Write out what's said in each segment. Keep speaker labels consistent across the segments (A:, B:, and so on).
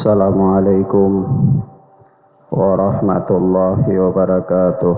A: Assalamualaikum warahmatullahi wabarakatuh.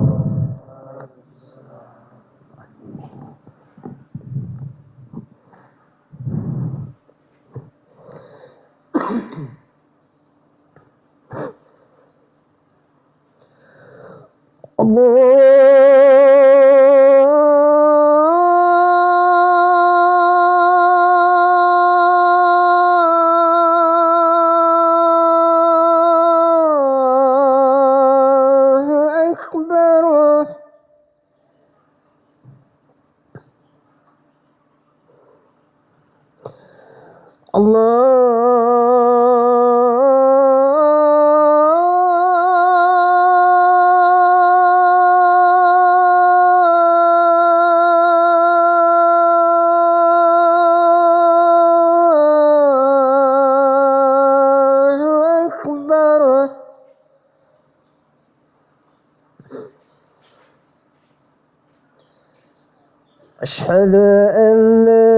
A: أشهد أن لا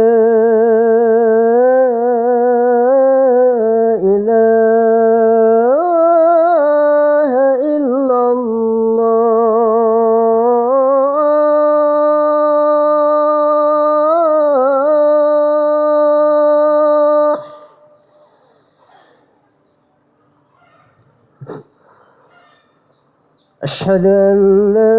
A: إله إلا الله. أشهد أن لا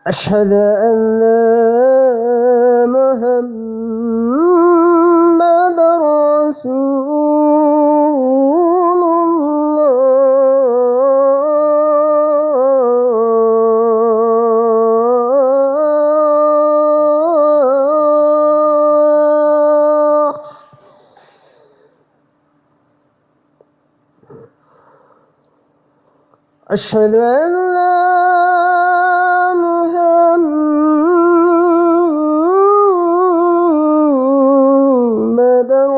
A: أشهد أن محمد رسول الله. أشهد أن لا محمد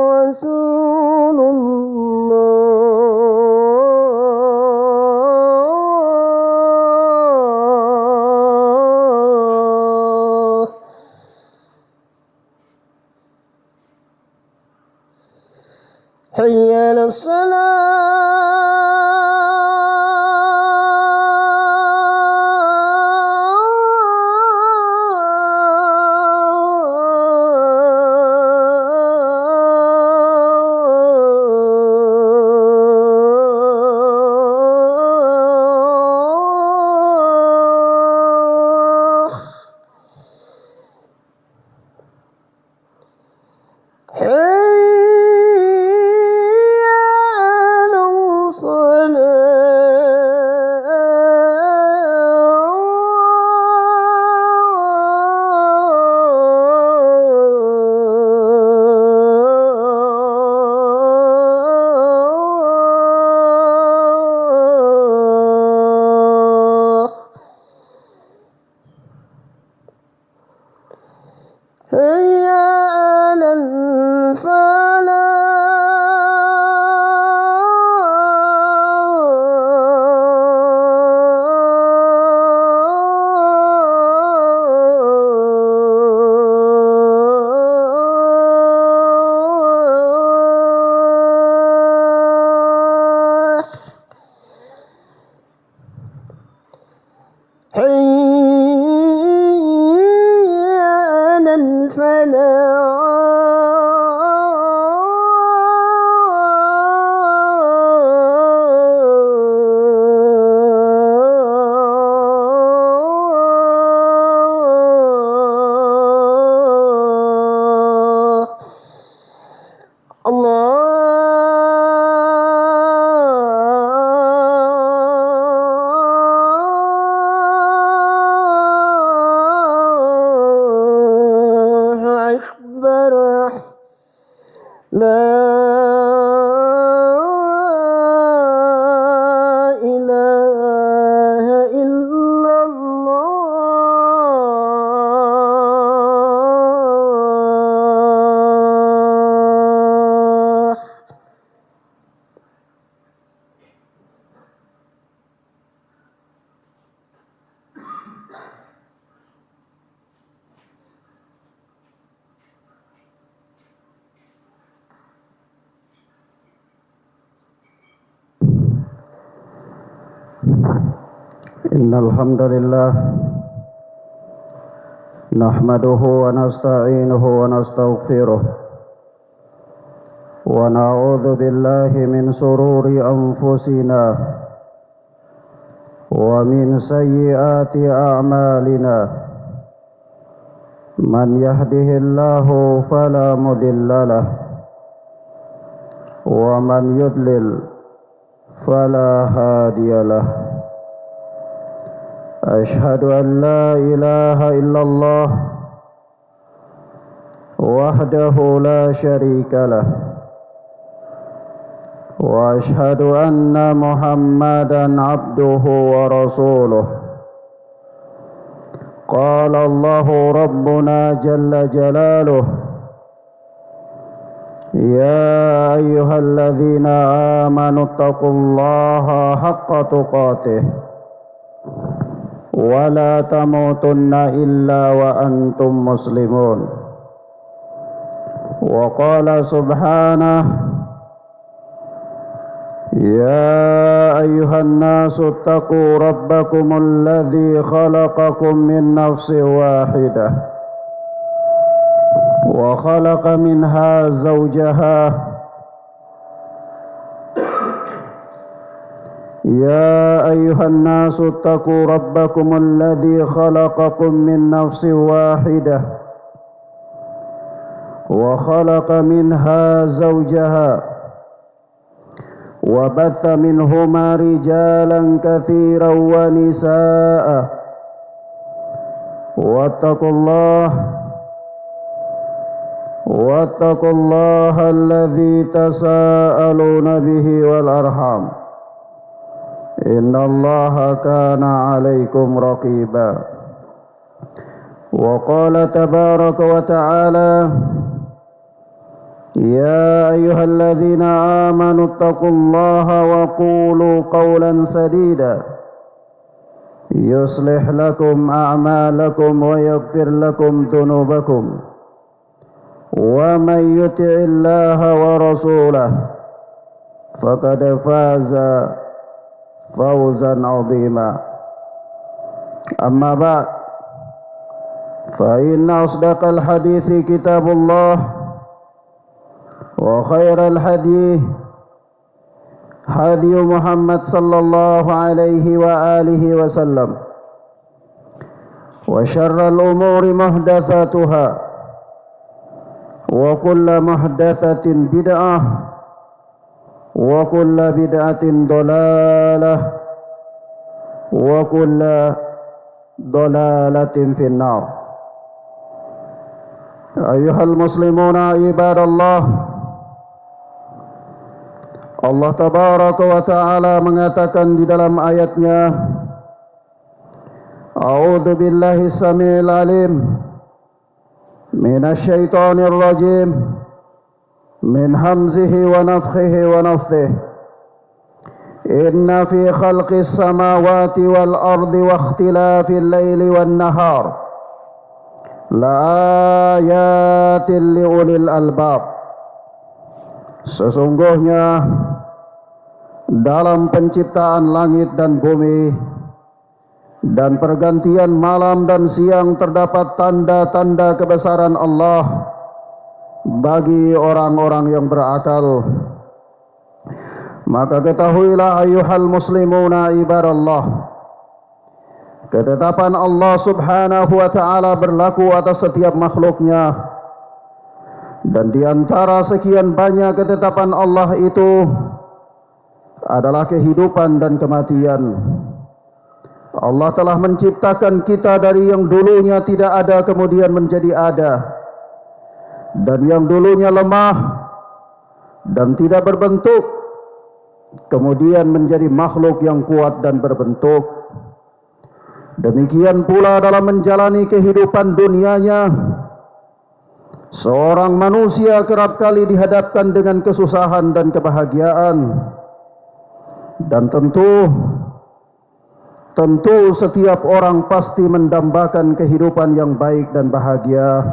A: رسول الله. حي على الصلاة.
B: إن الحمد لله نحمده ونستعينه ونستغفره ونعوذ بالله من شرور أنفسنا ومن سيئات أعمالنا من يهده الله فلا مضل له ومن يضلل فلا هادي له أشهد أن لا إله إلا الله وحده لا شريك له وأشهد أن محمدا عبده ورسوله قال الله ربنا جل جلاله يا أيها الذين آمنوا اتقوا الله حق تقاته ولا تموتن إلا وأنتم مسلمون وقال سبحانه يا أيها الناس اتقوا ربكم الذي خلقكم من نفس واحدة وخلق منها زوجها يا أيها الناس اتقوا ربكم الذي خلقكم من نفس واحدة وخلق منها زوجها وبث منهما رجالا كثيرا ونساء واتقوا الله الذي تساءلون به والأرحام إن الله كان عليكم رقيبا وقال تبارك وتعالى يا أيها الذين آمنوا اتقوا الله وقولوا قولا سديدا يصلح لكم أعمالكم ويغفر لكم ذنوبكم ومن يطع الله ورسوله فقد فاز فوزا عظيما أما بعد فإن أصدق الحديث كتاب الله وخير الهدي هدي محمد صلى الله عليه وآله وسلم وشر الأمور محدثاتها وكل محدثة بدعة وكل بدعة ضلالة وكل ضلالة في النار أيها المسلمون عباد الله Allah tabaraka wa ta'ala mengatakan di dalam ayatnya A'udzu billahi samiil alim minasyaitonir rajim min hamzihi wa nafthihi wa nafthihi inna fi khalqis samawati wal ardi wa ikhtilafil laili wan nahar la ayatin li ulil albab. Sesungguhnya dalam penciptaan langit dan bumi dan pergantian malam dan siang terdapat tanda-tanda kebesaran Allah bagi orang-orang yang berakal. Maka ketahuilah ayyuhal muslimuna ibadallah, ketetapan Allah subhanahu wa ta'ala berlaku atas setiap makhluknya. Dan di antara sekian banyak ketetapan Allah itu adalah kehidupan dan kematian. Allah telah menciptakan kita dari yang dulunya tidak ada kemudian menjadi ada, dan yang dulunya lemah dan tidak berbentuk kemudian menjadi makhluk yang kuat dan berbentuk. Demikian pula dalam menjalani kehidupan dunianya, seorang manusia kerap kali dihadapkan dengan kesusahan dan kebahagiaan. Dan tentu setiap orang pasti mendambakan kehidupan yang baik dan bahagia.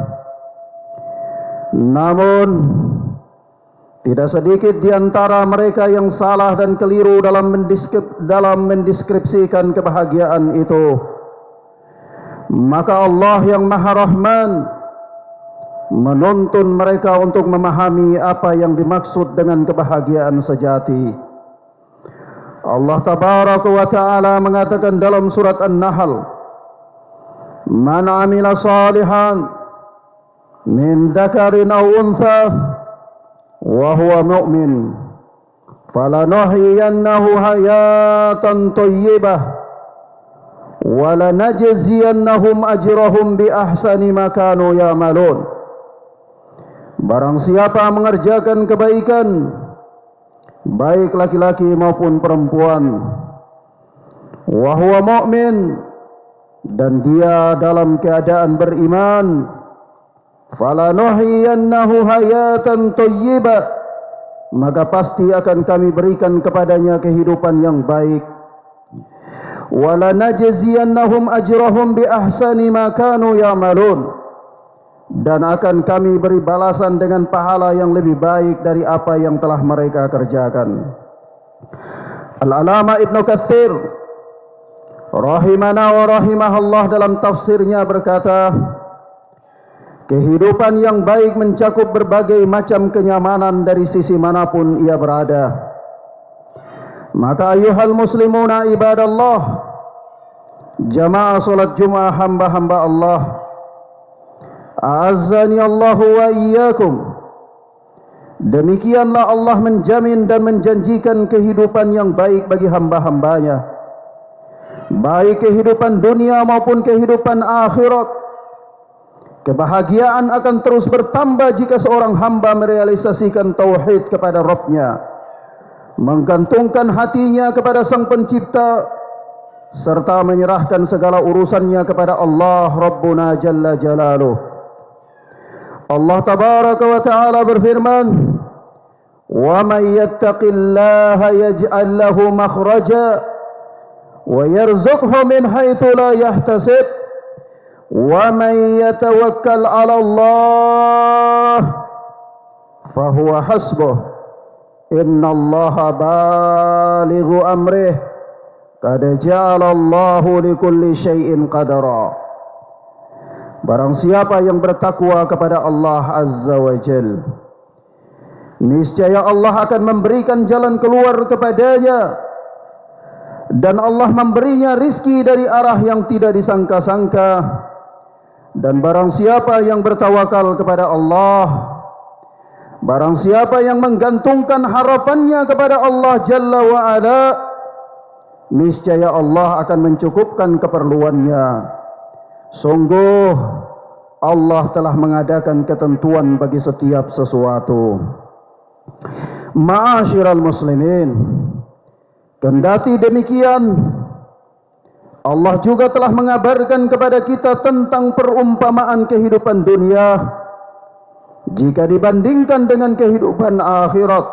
B: Namun Tidak sedikit di antara mereka yang salah dan keliru dalam mendeskripsikan kebahagiaan itu. Maka Allah yang Maha Rahman menuntun mereka untuk memahami apa yang dimaksud dengan kebahagiaan sejati. Allah Tabaraka wa Ta'ala mengatakan dalam surat An-Nahl, "Man 'amila salihan min dzakarin aw untha wa huwa mu'min falanuhyiyannahu hayatan thayyibah wa lanajziyannahum ajrahum bi ahsani ma kanu ya'malun." Barang siapa mengerjakan kebaikan, baik laki-laki maupun perempuan, wa huwa mu'min, dan dia dalam keadaan beriman, falanuhyiyannahu hayatan thayyibah, maka pasti akan kami berikan kepadanya kehidupan yang baik. Wala najziyannahum ajrahum bi ahsani ma kanu ya'malun, dan akan kami beri balasan dengan pahala yang lebih baik dari apa yang telah mereka kerjakan. Al-Alama Ibnu Katsir rahimana wa rahimahullah dalam tafsirnya berkata, kehidupan yang baik mencakup berbagai macam kenyamanan dari sisi manapun ia berada. Maka ayuhal muslimuna ibadallah, jamaah salat Jumat hamba-hamba Allah, a'azzani Allahu wa iyyakum, demikianlah Allah menjamin dan menjanjikan kehidupan yang baik bagi hamba-hambanya, baik kehidupan dunia maupun kehidupan akhirat. Kebahagiaan akan terus bertambah jika seorang hamba merealisasikan tauhid kepada Rabb-Nya, menggantungkan hatinya kepada Sang Pencipta, serta menyerahkan segala urusannya kepada Allah Rabbuna Jalla Jalaluh. Allah Tabaraka wa Ta'ala berfirman, "Wa may yattaqillaha yaj'al lahu makhraja wa yarzuqhu min haitsu la yahtasib wa may yatawakkal 'ala Allah fa huwa hasbuh innallaha balighu amrih qad ja'ala Allahu likulli syai'in qadara." Barang siapa yang bertakwa kepada Allah Azza wa Jal, niscaya Allah akan memberikan jalan keluar kepadanya, dan Allah memberinya rizki dari arah yang tidak disangka-sangka. Dan barang siapa yang bertawakal kepada Allah, barang siapa yang menggantungkan harapannya kepada Allah Jalla wa Ala, niscaya Allah akan mencukupkan keperluannya. Sungguh Allah telah mengadakan ketentuan bagi setiap sesuatu. Ma'asyiral muslimin, kendati demikian, Allah juga telah mengabarkan kepada kita tentang perumpamaan kehidupan dunia jika dibandingkan dengan kehidupan akhirat.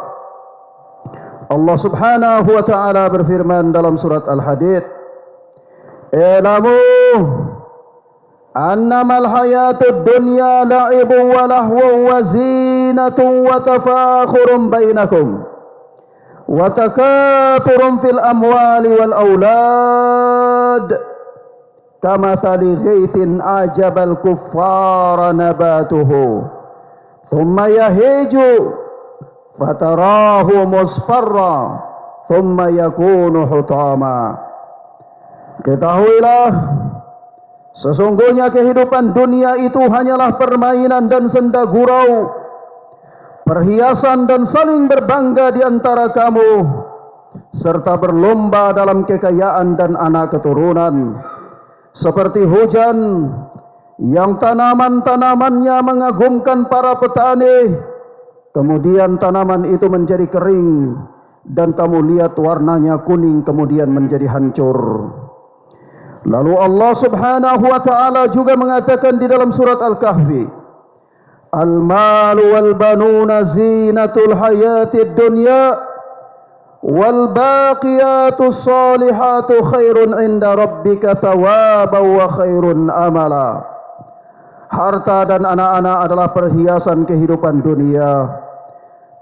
B: Allah Subhanahu wa Ta'ala berfirman dalam surat Al-Hadid, "I'lamu annamal hayatud dunya la'ibun wa lahwun wa zinatun wa tafakhurun bainakum wa takathurun fil amwali wal aulad kamathali ghaithin ajabal kuffara nabatuhu thumma yahiju fatarahu musfarra thumma yakunu hutama." Ketahuilah, sesungguhnya kehidupan dunia itu hanyalah permainan dan senda gurau, perhiasan dan saling berbangga di antara kamu, serta berlomba dalam kekayaan dan anak keturunan, seperti hujan yang tanaman-tanamannya mengagumkan para petani, kemudian tanaman itu menjadi kering dan kamu lihat warnanya kuning kemudian menjadi hancur. Lalu Allah Subhanahu wa Ta'ala juga mengatakan di dalam surat Al-Kahfi, "Al-malu wal banuna zinatul hayatid dunya wal baqiyatus salihatu khairun inda rabbika thawaban wa khairun amala." Harta dan anak-anak adalah perhiasan kehidupan dunia,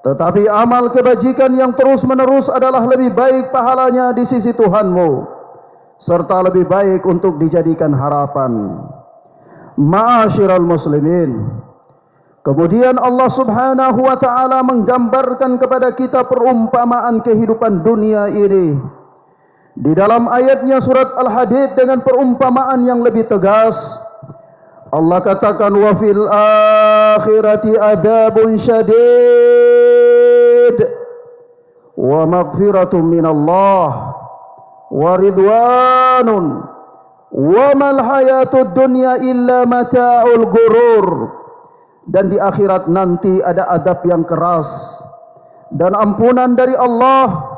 B: Tetapi amal kebajikan yang terus-menerus adalah lebih baik pahalanya di sisi Tuhanmu, serta lebih baik untuk dijadikan harapan. Ma'asyiral muslimin, kemudian Allah Subhanahu wa ta'ala menggambarkan kepada kita perumpamaan kehidupan dunia ini di dalam ayatnya surat Al-Hadid dengan perumpamaan yang lebih tegas. Allah katakan, wa fil akhirati adabun syadid wa maghfiratun minallah wa ridwanun wa mal hayatud dunya illa mata'ul gurur. Dan di akhirat nanti ada adab yang keras dan ampunan dari Allah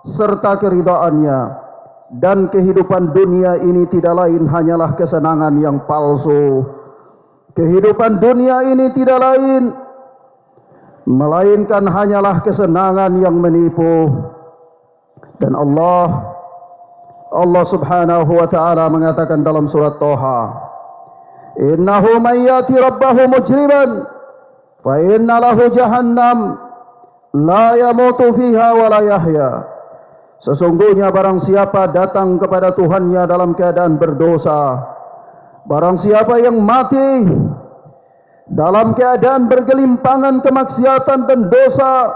B: serta keridhaannya. Dan kehidupan dunia ini tidak lain hanyalah kesenangan yang palsu. Kehidupan dunia ini tidak lain melainkan hanyalah kesenangan yang menipu. Dan Allah Subhanahu wa ta'ala mengatakan dalam surat Toha, innahu man yati rabbahu mujriman fa inna lahu jahannam la yamutu fiha wa la yahya. Sesungguhnya barang siapa datang kepada Tuhannya dalam keadaan berdosa, barang siapa yang mati dalam keadaan bergelimpangan kemaksiatan dan dosa,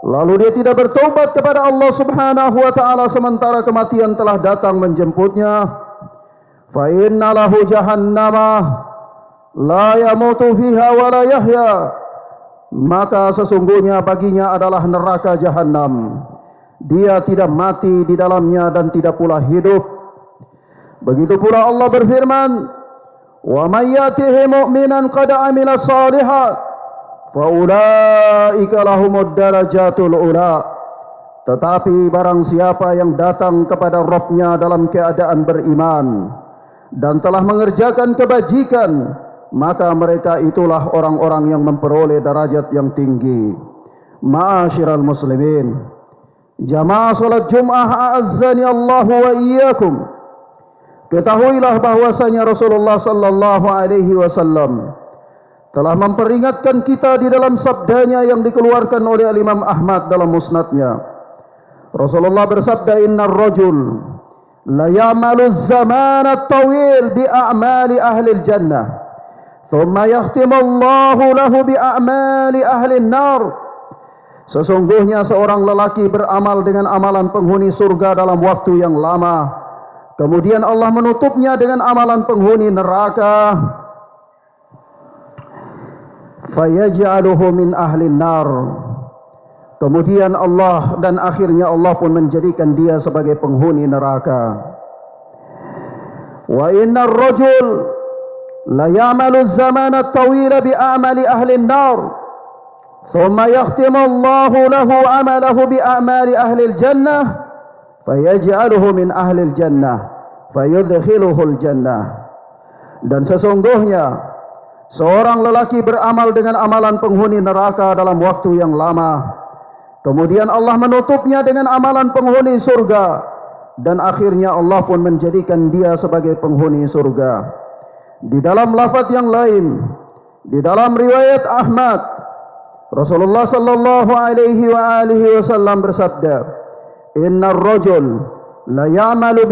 B: lalu dia tidak bertobat kepada Allah Subhanahu wa ta'ala sementara kematian telah datang menjemputnya, fa inna lahu jahannama la yamutu fiha wa la yahya, maka sesungguhnya baginya adalah neraka Jahannam. Dia tidak mati di dalamnya dan tidak pula hidup. Begitu pula Allah berfirman, wa may yatihi mu'minan qad amila shalihat fa ulaika lahumud darajatul ula. Tetapi barang siapa yang datang kepada Rabb-Nya dalam keadaan beriman dan telah mengerjakan kebajikan, maka mereka itulah orang-orang yang memperoleh derajat yang tinggi. Ma'asyiral muslimin, jamaah salat Jumat a'azzani Allah wa iyyakum, ketahuilah bahwasanya Rasulullah sallallahu alaihi wasallam telah memperingatkan kita di dalam sabdanya yang dikeluarkan oleh Imam Ahmad dalam musnadnya. Rasulullah bersabda, innar rajul la ya'malu az-zaman at-tawil bi a'mali ahli al-jannah thumma yahtimu Allahu lahu bi a'mali ahli an-nar. Sesungguhnya seorang lelaki beramal dengan amalan penghuni surga dalam waktu yang lama, kemudian Allah menutupnya dengan amalan penghuni neraka, fayaj'aluhu min ahli nar. Kemudian Allah dan akhirnya Allah pun menjadikan dia sebagai penghuni neraka. Wa innar rajul la ya'malu az-zamana at-tawila bi a'mali ahli an-nar ثم يختم الله له عمله بأعمال أهل الجنة فيجعله من أهل الجنة فيدخله الجنة. Dan sesungguhnya seorang lelaki beramal dengan amalan penghuni neraka dalam waktu yang lama, kemudian Allah menutupnya dengan amalan penghuni surga, dan akhirnya Allah pun menjadikan dia sebagai penghuni surga. Di dalam lafaz yang lain, di dalam riwayat Ahmad, Rasulullah sallallahu alaihi wa alihi wasallam bersabda, innar rajul la ya'malu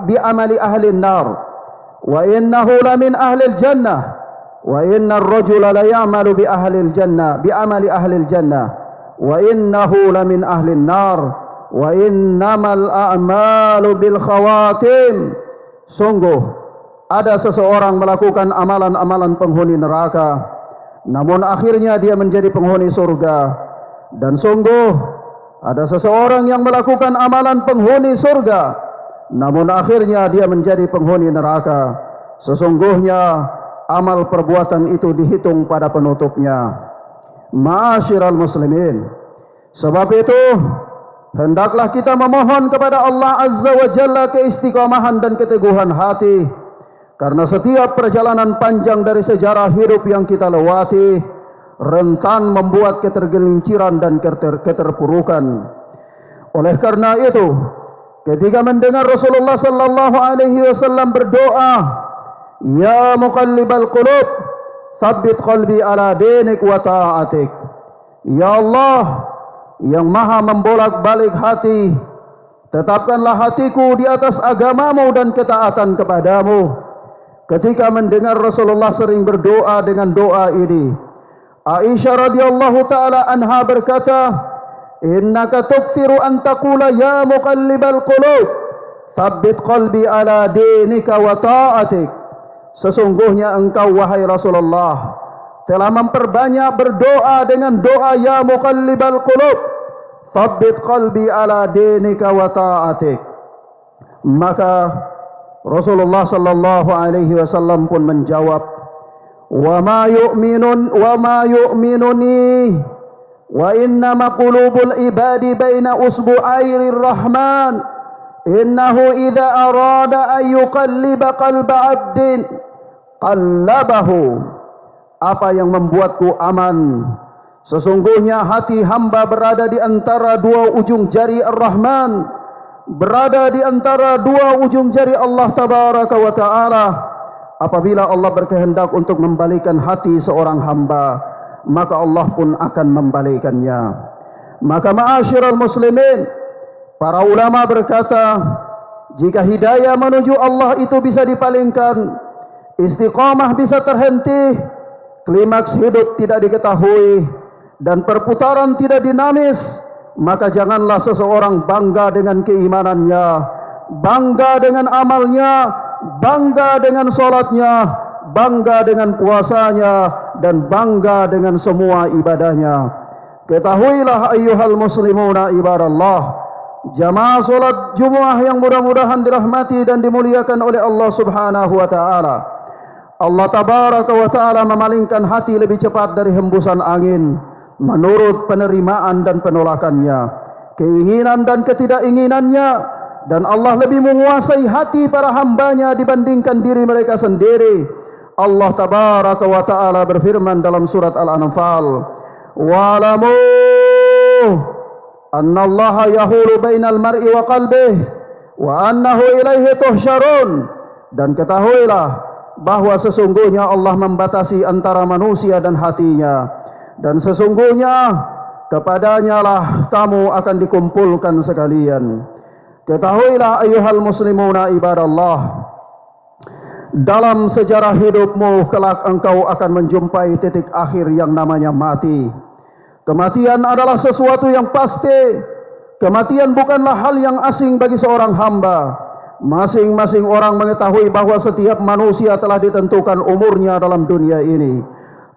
B: bi amali ahli an-nar wa innahu la min ahli al-jannah wa innar rajula la ya'malu bi ahli al-jannah bi amali ahli al-jannah wa innahu la min ahli an-nar wa innamal a'malu bil khawatim. Sungguh ada seseorang melakukan amalan-amalan penghuni neraka, namun akhirnya dia menjadi penghuni surga. Dan sungguh ada seseorang yang melakukan amalan penghuni surga, namun akhirnya dia menjadi penghuni neraka. Sesungguhnya amal perbuatan itu dihitung pada penutupnya. Ma'asyiral muslimin, sebab itu hendaklah kita memohon kepada Allah Azza wa Jalla keistiqomahan dan keteguhan hati. Karena setiap perjalanan panjang dari sejarah hidup yang kita lewati rentan membuat ketergelinciran dan keterpurukan. Oleh karena itu, ketika mendengar Rasulullah sallallahu alaihi wasallam berdoa, "Ya muqallibal qulub, tsabbit qalbi ala dinik wa ta'atik." Ya Allah yang maha membolak-balik hati, tetapkanlah hatiku di atas agamamu dan ketaatan kepadamu. Ketika mendengar Rasulullah sering berdoa dengan doa ini, Aisyah radhiyallahu taala anha berkata, innaka tukthiru an taqula ya muqallibal qulub thabbit qalbi ala dinika wa ta'atik. Sesungguhnya engkau wahai Rasulullah telah memperbanyak berdoa dengan doa ya muqallibal qulub thabbit qalbi ala dinika wa ta'atik. Maka Rasulullah sallallahu alaihi wasallam pun menjawab, wa ma yu'minuni wa innama qulubul ibadi baina usbu'airir rahman innahu idza arada an yuqalliba qalba 'abdin qallabahu. Apa yang membuatku aman? Sesungguhnya hati hamba berada di antara dua ujung jari Ar-Rahman, berada di antara dua ujung jari Allah Tabaraka wa Ta'ala. Apabila Allah berkehendak untuk membalikkan hati seorang hamba, maka Allah pun akan membalikannya. Maka ma'asyiral muslimin, para ulama berkata, jika hidayah menuju Allah itu bisa dipalingkan, istiqamah bisa terhenti, klimaks hidup tidak diketahui, dan perputaran tidak dinamis, maka janganlah seseorang bangga dengan keimanannya, bangga dengan amalnya, bangga dengan solatnya, bangga dengan puasanya, dan bangga dengan semua ibadahnya. Ketahuilah ayyuhal muslimuna ibadallah, jamaah solat Jumat yang mudah-mudahan dirahmati dan dimuliakan oleh Allah Subhanahu wa taala. Allah Tabaraka wa taala memalingkan hati lebih cepat dari hembusan angin, menurut penerimaan dan penolakannya, keinginan dan ketidakinginannya, dan Allah lebih menguasai hati para hambanya dibandingkan diri mereka sendiri. Allah Tabaraka wa ta'ala berfirman dalam surat Al-Anfal, wa'lamu annallaha yahulu bainal mar'i wa qalbih wa annahu ilaihi tuhsyarun. Dan ketahuilah bahwa sesungguhnya Allah membatasi antara manusia dan hatinya, dan sesungguhnya kepadanya lah kamu akan dikumpulkan sekalian. Ketahuilah ayyuhal muslimuna ibadallah, dalam sejarah hidupmu kelak engkau akan menjumpai titik akhir yang namanya mati. Kematian adalah sesuatu yang pasti. Kematian bukanlah hal yang asing bagi seorang hamba. Masing-masing orang mengetahui bahwa setiap manusia telah ditentukan umurnya dalam dunia ini.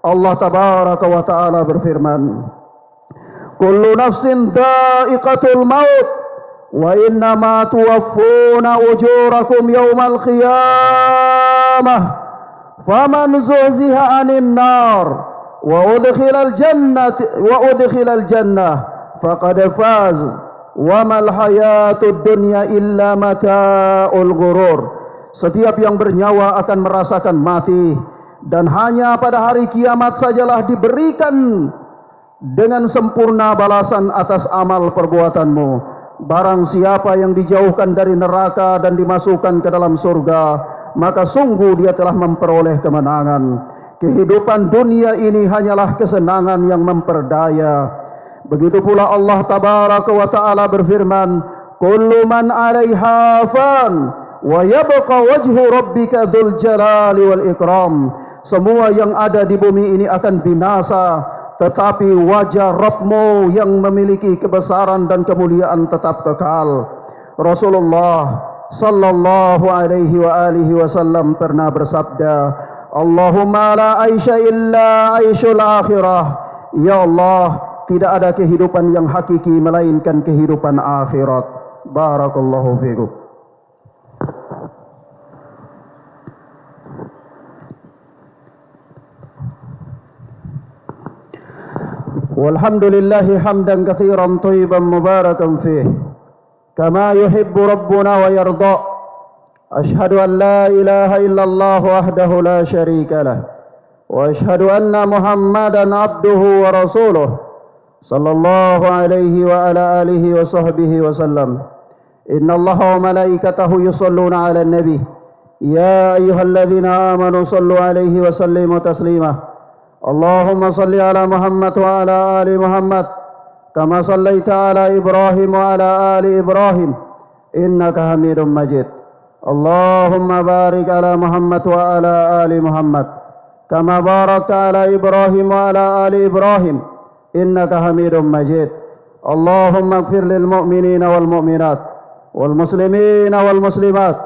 B: Allah Tabaraka wa ta'ala berfirman, kullu nafsin dha'iqatul maut wa innama tuwaffuna ujurakum yawmal qiyamah faman zuhziha 'anil nar wa udkhilal jannah faqad faz wa mal hayatud dunya illa mata'ul ghurur. Setiap yang bernyawa akan merasakan mati, dan hanya pada hari kiamat sajalah diberikan dengan sempurna balasan atas amal perbuatanmu. Barang siapa yang dijauhkan dari neraka dan dimasukkan ke dalam surga, maka sungguh dia telah memperoleh kemenangan. Kehidupan dunia ini hanyalah kesenangan yang memperdaya. Begitu pula Allah Tabaraka wa ta'ala berfirman, kullu man 'alaiha fan wa yabqa wajhu rabbika dzul jalali wal ikram. Semua yang ada di bumi ini akan binasa, tetapi wajah Rabbmu yang memiliki kebesaran dan kemuliaan tetap kekal. Rasulullah sallallahu alaihi wa alihi wasallam pernah bersabda, Allahumma la aisha illa aishul akhirah. Ya Allah, tidak ada kehidupan yang hakiki melainkan kehidupan akhirat. Barakallahu fiikum. Walhamdulillahi hamdan katsiran thayyiban mubarakan fihi kama yuhibbu rabbuna wa yarda. Ashhadu an la ilaha illallah wahdahu la syarika lah wa ashhadu anna Muhammadan abduhu wa rasuluh sallallahu alaihi wa ala alihi wa sahbihi wa sallam. Inna Allaha wa malaikatahu yusalluna ala nabi ya ayyuhalladzina amanu sallu alaihi wa sallimu taslima. اللهم صل على محمد وعلى آل محمد كما صليت على إبراهيم وعلى آل إبراهيم إنك حميد مجيد. اللهم بارك على محمد وعلى آل محمد كما باركت على إبراهيم وعلى آل إبراهيم إنك حميد مجيد. اللهم اغفر للمؤمنين والمؤمنات والمسلمين والمسلمات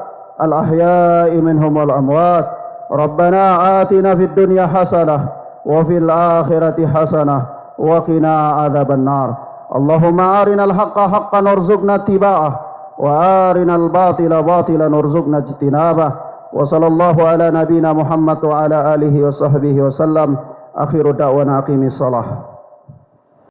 B: الأحياء منهم والأموات. ربنا آتنا في الدنيا حسنة وفي الآخرة حسنة وقنا عذاب النار. اللهم أرنا الحق حقا وارزقنا اتباعه وأرنا الباطل باطلا وارزقنا اجتنابه. وصلى الله على نبينا محمد وعلى آله وصحبه وسلم. آخر دعوانا أقيم الصلاة.